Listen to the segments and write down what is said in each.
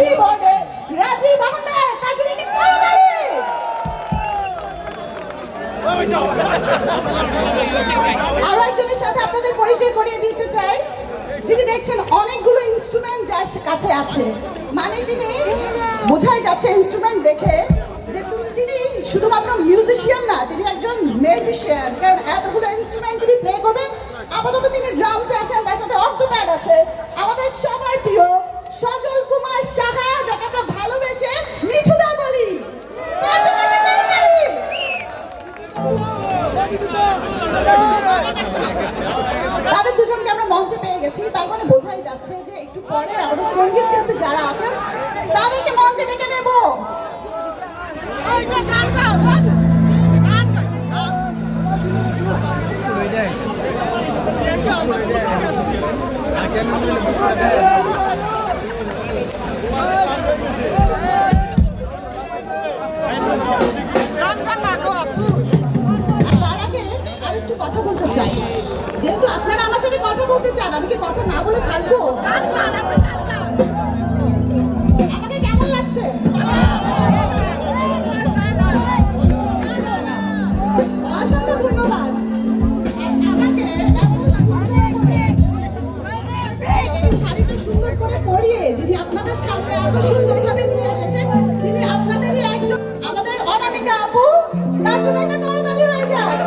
কিবোর্ডে রাজীব আহমেদ, তার জন্য একটি করতালি। আরো একজনের সাথে আপনাদের পরিচয় করিয়ে দিতে চাই, যিনি দেখছেন অনেকগুলো ইনস্ট্রুমেন্ট যার কাছে আছে, মানে তিনি বোঝাই যাচ্ছে ইনস্ট্রুমেন্ট দেখে যে তিনি শুধুমাত্র মিউজিশিয়ান না, তিনি একজন ম্যাজিশিয়ান, কারণ এতগুলো ইনস্ট্রুমেন্ট তিনি প্লে করবেন। আপাতত তিনি ড্রামসে আছেন, তার সাথে অক্টোপ্যাড আছে। আমাদের সবার প্রিয় সজল কুমার সাহা, যাকে আমরা ভালোবেসে মিঠুদা বলি, তার জন্য একটা করতালি। তাদের দুজনকে আমরা মঞ্চে পেয়ে গেছি, তার মানে বোঝাই যাচ্ছে যে একটু পরে আমাদের সঙ্গীত শিল্পী যারা আছেন তাদেরকে মঞ্চে ডেকে নেব। আরেকটু কথা বলতে চাই, যেহেতু আপনারা আমার সাথে কথা বলতে চান, আমি কি কথা না বলে থাকবো? আমাকে কেমন লাগছে? অসংখ্য ধন্যবাদ। আমাকে এই শাড়িটা সুন্দর করে পরিয়ে যিনি আপনাদের সামনে এত সুন্দরভাবে নিয়ে এসেছেন, তিনি আপনাদেরই একজন, আমাদের অনামিকা আপু, তার জন্য একটা করতালি হয়ে যাক।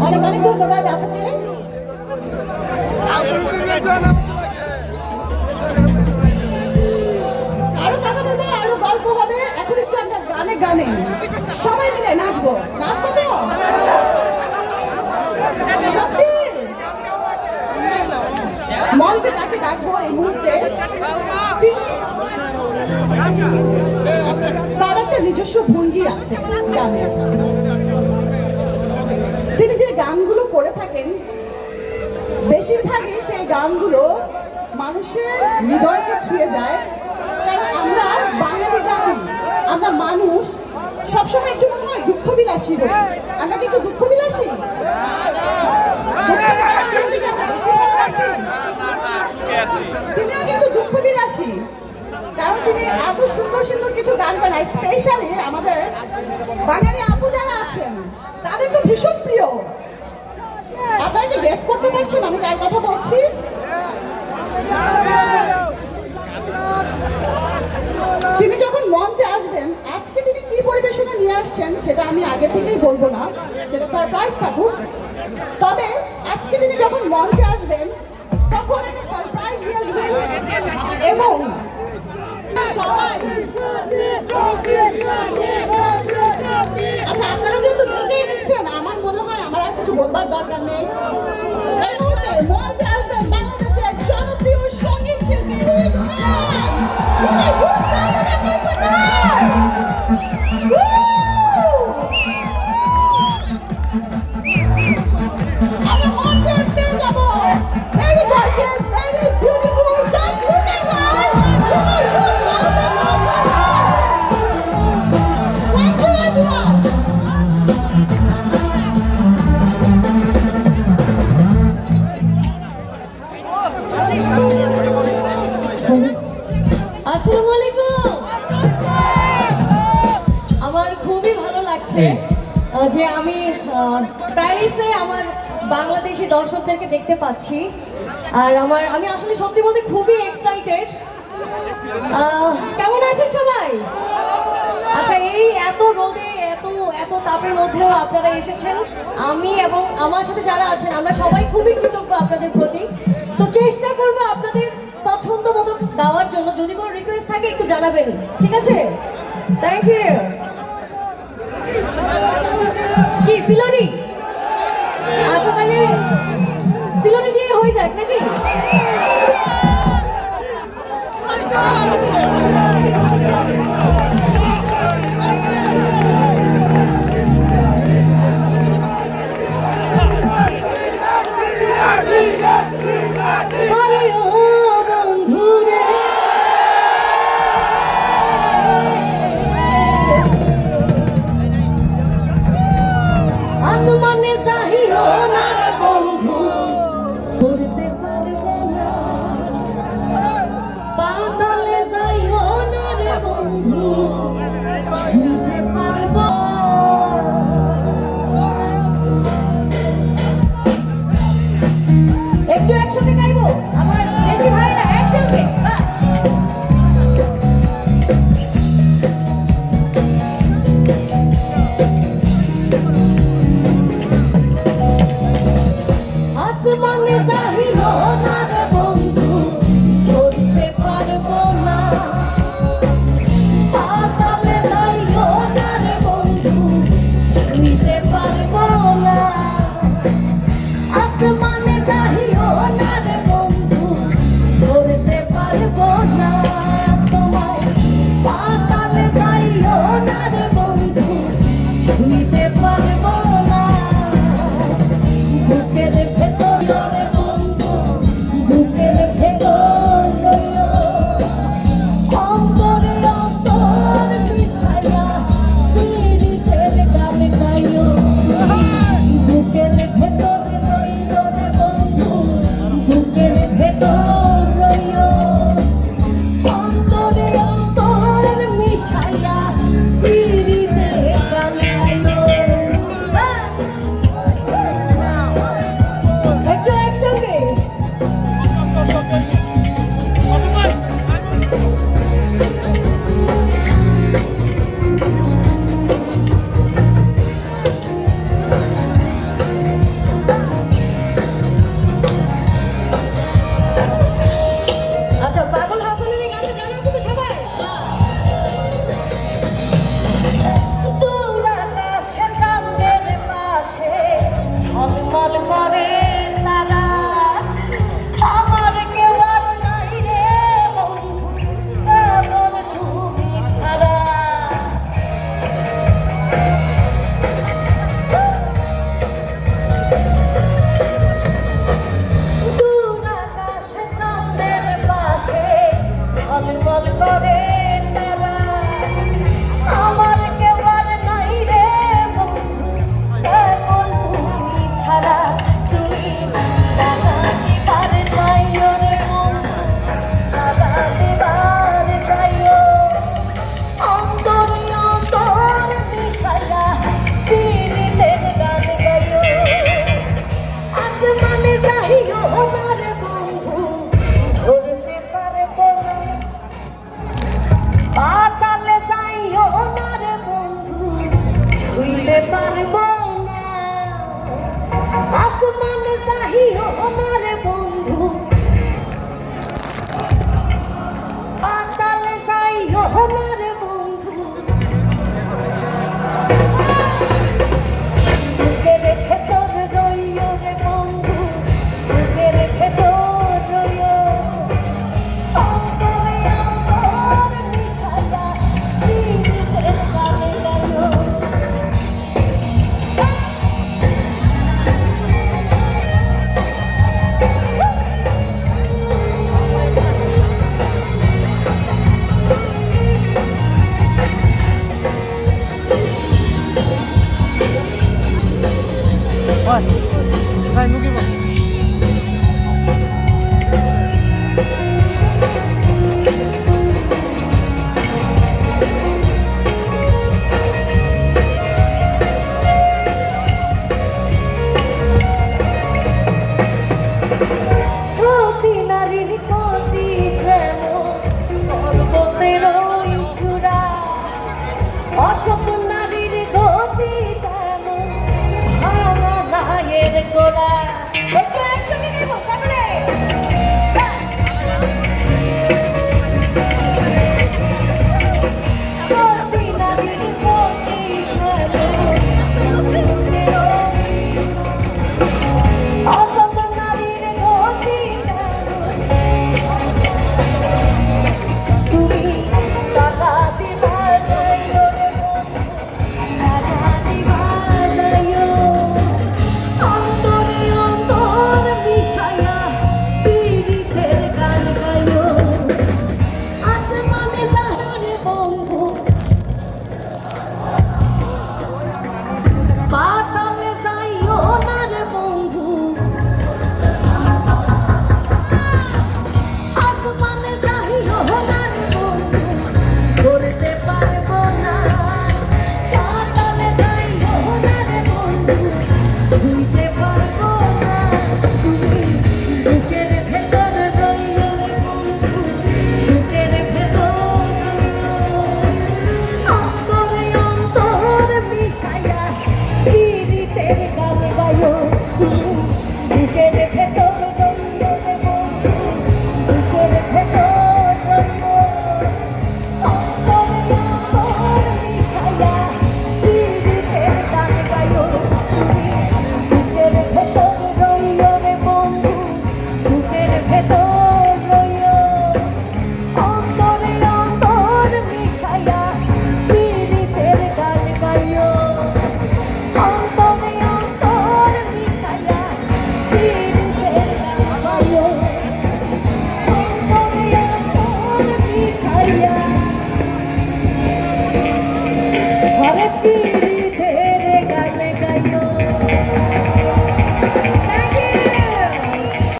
অনেক অনেক ধন্যবাদ আপুকে। আরো কথা বলবো, আরো গল্প হবে। এখন একটু আমরা গানে গানে সবাই মিলে নাচবো। নাচবো তো সত্যি? মঞ্চে যাকে ডাকবো এই মুহূর্তে, তিনি তার একটা নিজস্ব ভঙ্গি আছে গানের। তিনি যে গানগুলো করে থাকেন বেশিরভাগই সেই গানগুলো মানুষের হৃদয়কে ছুঁয়ে যায়, কারণ আমরা বাঙালি জাতি, আমরা মানুষ সবসময় একটু মনে হয় দুঃখ বিলাসী হই। আমরা কি একটু দুঃখ বিলাসী? আমরা বেশি ভালোবাসি। তিনিও কিন্তু দুঃখ বিলাসী, কারণ তিনি এত সুন্দর সুন্দর কিছু গান করেন। স্পেশালি আমাদের বাঙালি আপু যারা আছেন তাদের তো ভীষণ প্রিয়। আপনারা কি গেস করতে পারছেন আমি কার কথা বলছি? তিনি যখন মঞ্চে আসবেন, আজকে তিনি কি পরিবেশনা নিয়ে আসছেন সেটা আমি আগে থেকেই বলবো না, সেটা সারপ্রাইজ থাকুক। তবে আজকে তিনি যখন মঞ্চে আসবেন তখন একটা সারপ্রাইজ নিয়ে আসবেন, এবং সবাই আচ্ছা, আপনারা যেহেতু রেডি নিচ্ছেন, আমার মনে হয় আমার আর কিছু বলবার দরকার নেই। এই মুহূর্তে মঞ্চে আসবেন বাংলাদেশের জনপ্রিয় সঙ্গীত শিল্পী রুহিত খান। আমরা মঞ্চে পেয়ে যাব very gorgeous, very beautiful, just look at her. Thank you everyone. আসসালামু আলাইকুম। আমার খুবই ভালো লাগছে যে আমি প্যারিসে আমার বাংলাদেশি দর্শকদেরকে দেখতে পাচ্ছি, আর আমি আসলে সত্যি বলতে খুবই এক্সাইটেড। কেমন আছেন সবাই? আচ্ছা, এই এত রোদে এত তাপের মধ্যেও আপনারা এসেছেন। আমি এবং আমার সাথে যারা আছেন আমরা সবাই খুবই কৃতজ্ঞ আপনাদের প্রতি। তো চেষ্টা করব আপনাদের পছন্দ মতো গাওয়ার জন্য। যদি কোনো রিকোয়েস্ট থাকে একটু জানাবেন, ঠিক আছে? Thank you. কি সিলোনি? আচ্ছা, তাহলে সিলোনি দিয়ে হয়ে যাক নাকি?